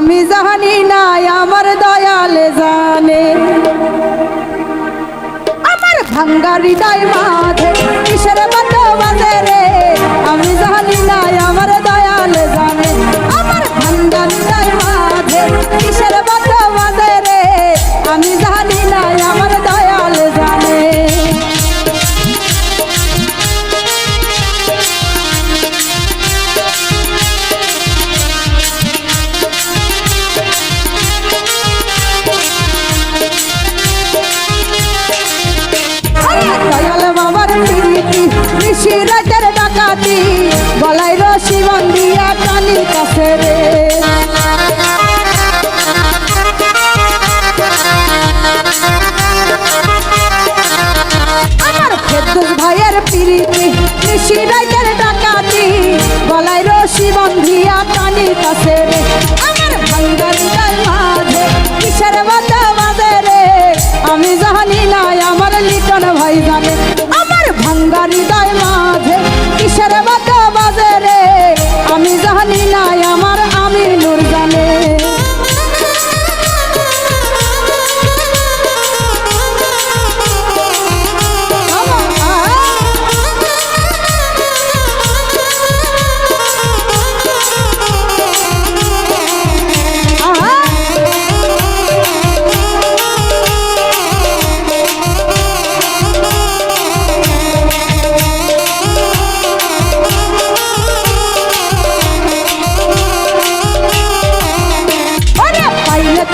আমি জানি না আমার দয়াল জানে আমার ভাঙ্গা হৃদয় মাঝে কিসের বাদ্য বাজে রে আমি জানি না আমার দয়াল জানে আমার ভাঙ্গা হৃদয় মাঝে কিসের বাদ্য বাজে রে আমি জানি না আমার দয়াল জানে রাতের ডাকাতি গলায় রশি বান্ধিয়া টানি কাছে রে আমার ফেরদৌস ভাইয়ের প্রীতি নিশি রাতের ডাকাতি গলায় রশি বান্ধিয়া টানি কাছে রে আমার ভাঙ্গা হৃদয় মাঝে কিসের বাদ্য বাজে রে আমি জানি না আমার লিটন ভাই জানে আমার ভাঙ্গা হৃদয় মাঝে কিসের বাদ্য বাজে রে আমি জানি না আমার আমিনুর জানে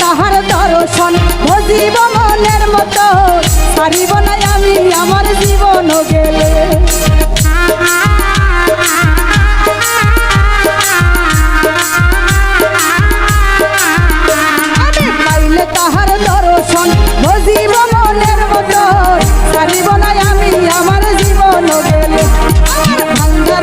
তাহার দর্শন ভজিব মনের মতো সারিব না আমি আমার জীবন গেলে আমি পাইলে তাহার দর্শন ভজিব মনের মতো সারিব না আমি আমার জীবন গেলে আমার ভাঙ্গা